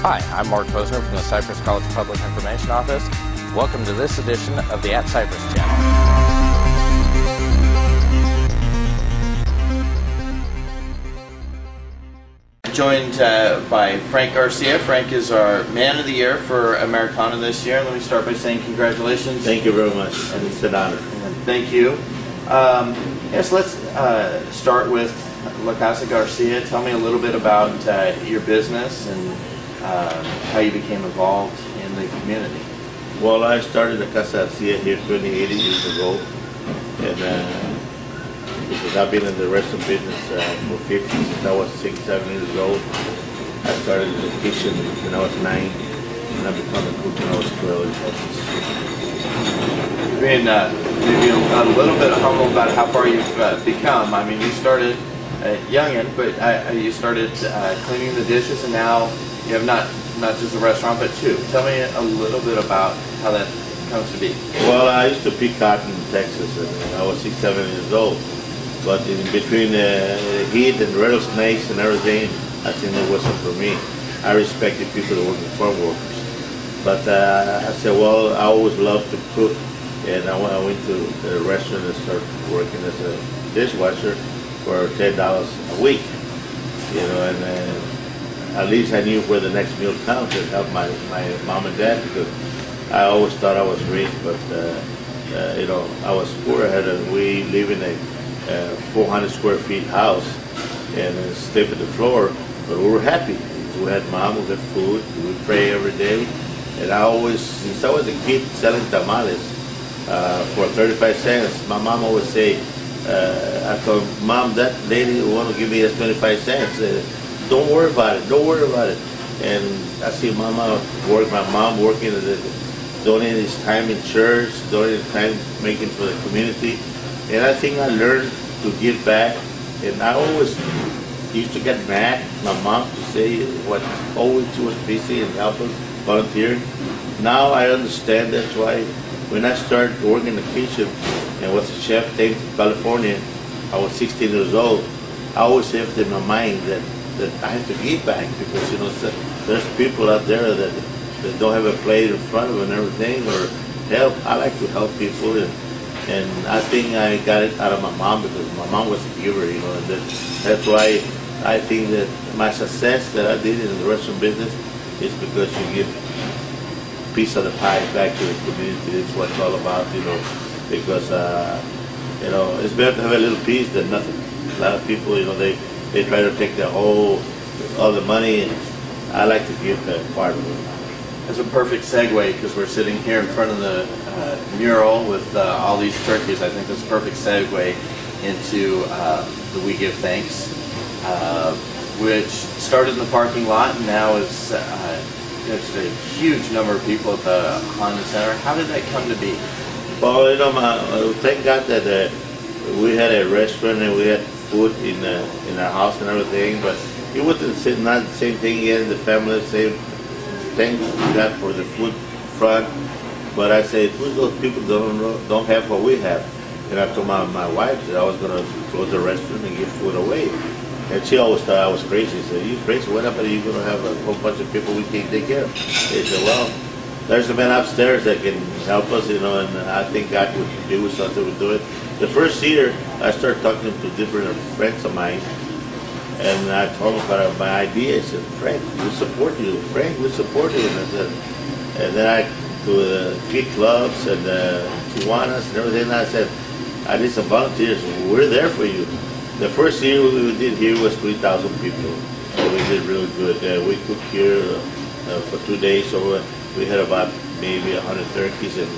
Hi, I'm Mark Posner from the Cypress College Public Information Office. Welcome to this edition of the At Cypress channel. Joined by Frank Garcia. Frank is our Man of the Year for Americana this year. Let me start by saying congratulations. Thank you very much, and it's an honor. Thank you. Yes, let's start with La Casa Garcia. Tell me a little bit about your business and how you became involved in the community. Well, I started La Casa Garcia here 28 years ago, and because I've been in the restaurant business for 50 since I was 6, 7 years old. I started in the kitchen when I was 9, and I became a cook when I was 12 in Texas. Being maybe a little bit humble about how far you've become. I mean, you started youngin', but you started cleaning the dishes, and now you have not just a restaurant, but two. Tell me a little bit about how that comes to be. Well, I used to pick cotton in Texas, and I was 6, 7 years old. But in between the heat and rattlesnakes and everything, I think it wasn't for me. I respected people that work in farm workers. But I said, well, I always loved to cook. And I went to the restaurant and started working as a dishwasher for $10 a week. You know, and at least I knew where the next meal comes and help my mom and dad, because I always thought I was rich, but you know, I was poor. We live in a 400 square feet house and sleep on the floor, but we were happy. We had mom, we had food, we pray every day. And I always, since I was a kid selling tamales for 35 cents, my mom always say, I told Mom, that lady want to give me us 25 cents. Don't worry about it, don't worry about it. And I see Mama work, my mom working, donating his time in church, donating time making for the community. And I think I learned to give back. And I always used to get mad at my mom to say what always she was busy and help us, volunteering. Now I understand. That's why when I started working in the kitchen and was a chef taken to California, I was 16 years old. I always have in my mind that I have to give back, because you know there's people out there that don't have a plate in front of them and everything, or help. I like to help people, and I think I got it out of my mom, because my mom was a giver, you know, and that's why I think that my success that I did in the restaurant business is because you give a piece of the pie back to the community. It's what it's all about, you know, because you know, it's better to have a little piece than nothing. A lot of people, you know, they try to take all the money, and I like to give part of it. That's a perfect segue, because we're sitting here in front of the mural with all these turkeys. I think that's a perfect segue into the We Give Thanks, which started in the parking lot and now is it's a huge number of people at the Honda Center. How did that come to be? Well, you know, thank God that we had a restaurant and we had food in our house and everything, but it wasn't not the same thing yet in the family. Same thank God for the food front, but I said, who's those people don't have what we have? And I told my wife that I was going to close the restaurant and give food away. And she always thought I was crazy. She said, are you crazy? What happened? Are you going to have a whole bunch of people we can't take care of? They said, well, there's a man upstairs that can help us, you know, and I think God would do something with do it. The first year, I started talking to different friends of mine, and I told them about my idea. I said, Frank, we support you. Frank, we support you. And then I to the kid clubs and Tijuanas and everything. And I said, I need some volunteers. We're there for you. The first year we did here was 3,000 people. So we did really good. We cooked here for 2 days, so we had about maybe 100 turkeys and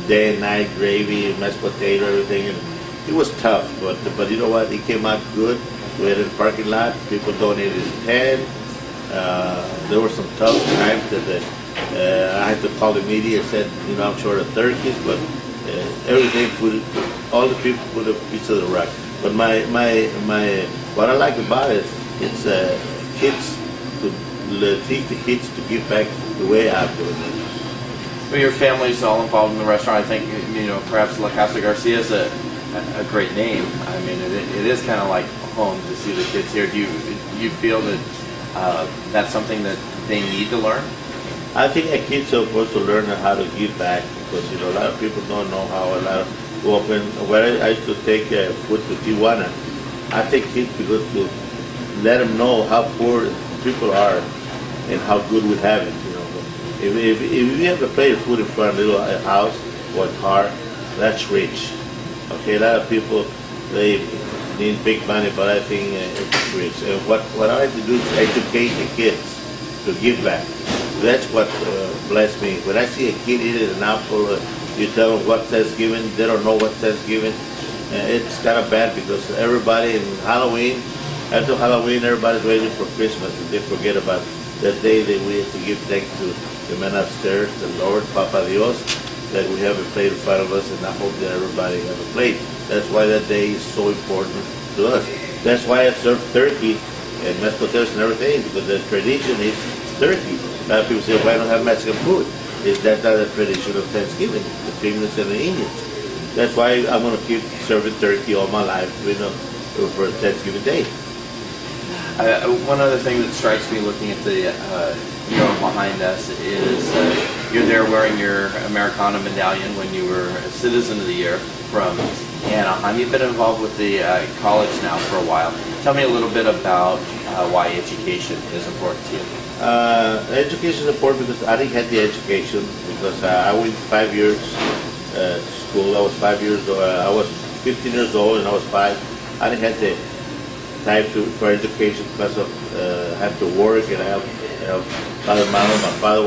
day and night gravy, mashed potato, everything. And it was tough, but you know what? It came out good. We had in the parking lot. People donated 10. There were some tough times that I had to call the media and said, you know, I'm short of turkeys, but everything all the people put a piece of the rock. But what I like about it, it's kids to teach the kids to give back the way I've done it. Well, your family's all involved in the restaurant. I think, you know, perhaps La Casa Garcia is a great name. I mean, it is kind of like home to see the kids here. Do you feel that That's something that they need to learn? I think a kid's supposed to learn how to give back because a lot of people don't know how. A lot of when I used to take food to Tijuana, I take kids because to let them know how poor people are and how good we have it. If you have a plate of food in front of a little house or a car, that's rich. Okay, a lot of people they need big money, but I think it's rich. And what I like to do is educate the kids to give back. That's what blessed me. When I see a kid eating an apple, you tell them what says given, they don't know what says given. It's kind of bad because everybody in Halloween, after Halloween, everybody's waiting for Christmas and they forget about that day that we have to give thanks to the man upstairs, the Lord, Papa Dios, that we have a plate in front of us, and I hope that everybody have a plate. That's why that day is so important to us. That's why I serve turkey and mashed potatoes and everything, because the tradition is turkey. A lot of people say, why don't have Mexican food? That's not the tradition of Thanksgiving, the Pigments and the Indians. That's why I'm going to keep serving turkey all my life, for Thanksgiving Day. One other thing that strikes me looking at the mural behind us is you're there wearing your Americana medallion when you were a Citizen of the Year from Anaheim. You've been involved with the college now for a while. Tell me a little bit about why education is important to you. Education is important because I didn't have the education because I went 5 years to school. I was 5 years old. I was 15 years old and I was 5. I didn't have the time for education because of had to work and I have father and mother. My father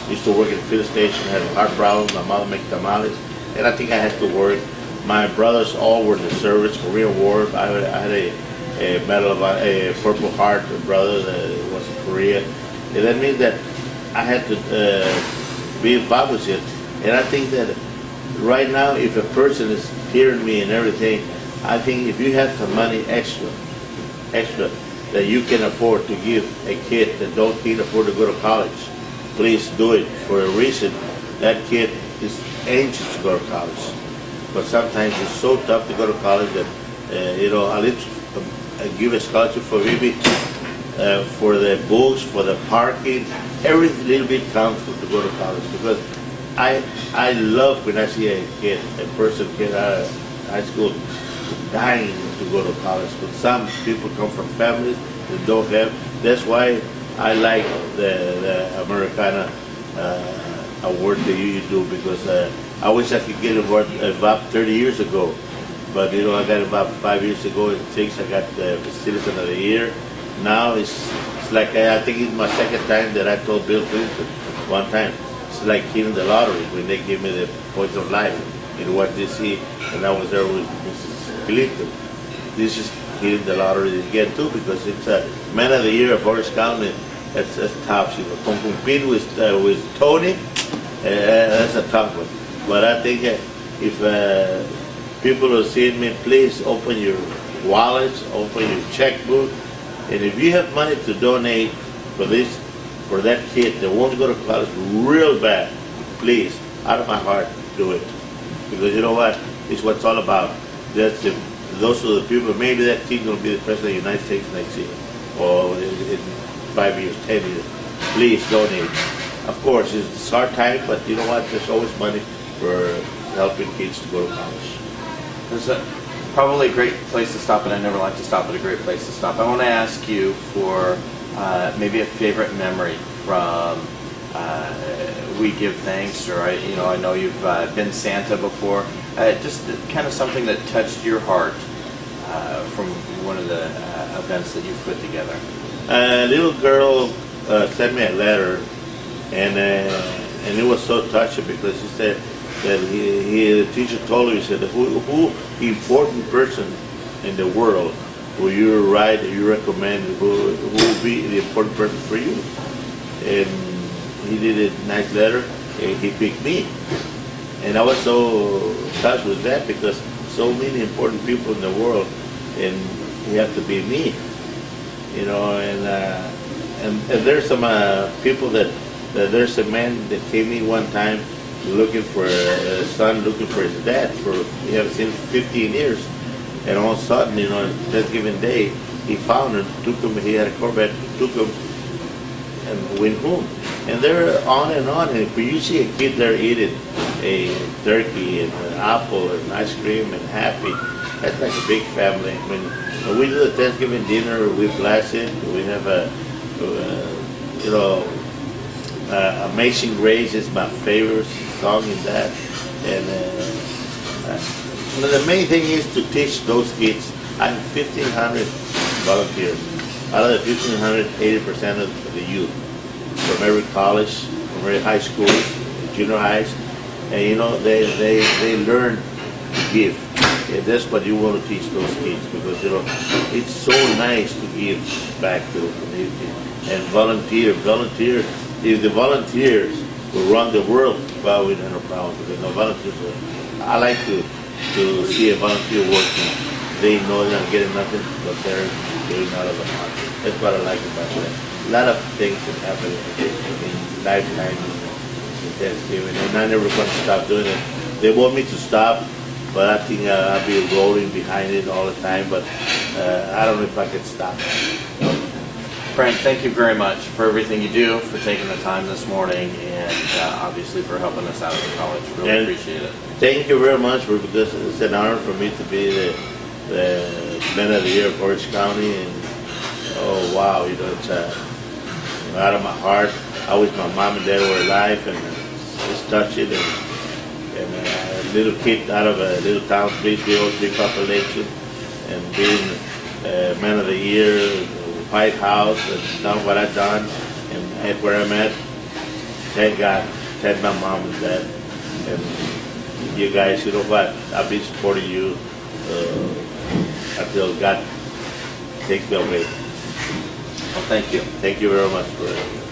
used to work at the field station, had a heart problem. My mother made tamales, and I think I had to work. My brothers all were in the service, Korean War. I had a medal of a Purple Heart brother that was in Korea, and that means that I had to be involved with it. And I think that right now, if a person is hearing me and everything, I think if you have some money extra that you can afford to give a kid that can't afford to go to college, please do it. For a reason, that kid is anxious to go to college, but sometimes it's so tough to go to college that at least give a scholarship for maybe for the books, for the parking, every little bit counts to go to college. Because I love when I see a person get out of high school dying to go to college, but some people come from families that don't have. That's why I like the Americana award that you do, because I wish I could get involved 30 years ago, but I got involved 5 years ago. It takes I got the Citizen of the Year. Now it's like I think it's my second time that I told Bill Clinton one time. It's like hitting the lottery when they gave me the Points of Life in Washington D.C. and I was there with Mrs. Clinton. This is hitting the lottery again too, because it's a Man of the Year of Orange County. That's tough. Compete with Tony, that's a tough one. But I think if people are seeing me, please open your wallets, open your checkbook, and if you have money to donate for that kid that wants to go to college real bad, please, out of my heart, do it. Because you know what? It's what it's all about. Those are the people. Maybe that kid's going to be the president of the United States next year, or in 5 years, 10 years. Please donate. Of course, it's hard time, but you know what? There's always money for helping kids to go to college. There's probably a great place to stop, and I never like to stop at a great place to stop. I want to ask you for maybe a favorite memory from We Give Thanks, or I know you've been Santa before. Just kind of something that touched your heart from one of the events that you've put together. A little girl sent me a letter, and it was so touching because she said that the teacher told her, he said, who important person in the world who you write, you recommend, who will be the important person for you? And he did a nice letter, and he picked me. And I was so touched with that because so many important people in the world, and you have to be me, and there's some people that there's a man that came in one time looking for a son, looking for his dad, he haven't seen him for 15 years, and all of a sudden, Thanksgiving Day, he found him, took him, he had a Corvette, took him and went home. And they're on and on, and when you see a kid there eating a turkey and an apple and ice cream and happy, that's like a big family. When we do the Thanksgiving dinner, we bless it, we have you know, Amazing Grace is my favorite song in that. And the main thing is to teach those kids. I have 1,500 volunteers. Out of the 1,500, 80% of the youth from every college, from every high school, junior highs, and you know they learn to give. And that's what you want to teach those kids, because you know it's so nice to give back to the community and volunteer. If the volunteers will run the world, well, we don't have a problem. Because no volunteers. I like to see a volunteer working. They know they're not getting nothing, but they're doing out of the heart. That's what I like about that. A lot of things that happen in lifetime in Thanksgiving, and I never going to stop doing it. They want me to stop, but I think I'll be rolling behind it all the time, but I don't know if I can stop. Frank, thank you very much for everything you do, for taking the time this morning, and obviously for helping us out at the college. Really appreciate it. Thank you very much, because it's an honor for me to be the Man of the Year of Orange County, and oh wow, you know, it's out of my heart. I wish my mom and dad were alive, and just touch it, and a little kid out of a little town, 303 population, and being Man of the Year, White House, and done what I've done, and at where I'm at. Thank God, thank my mom and dad, and you guys. You know what? I've been supporting you until God takes me away. Well, thank you. Thank you very much for it.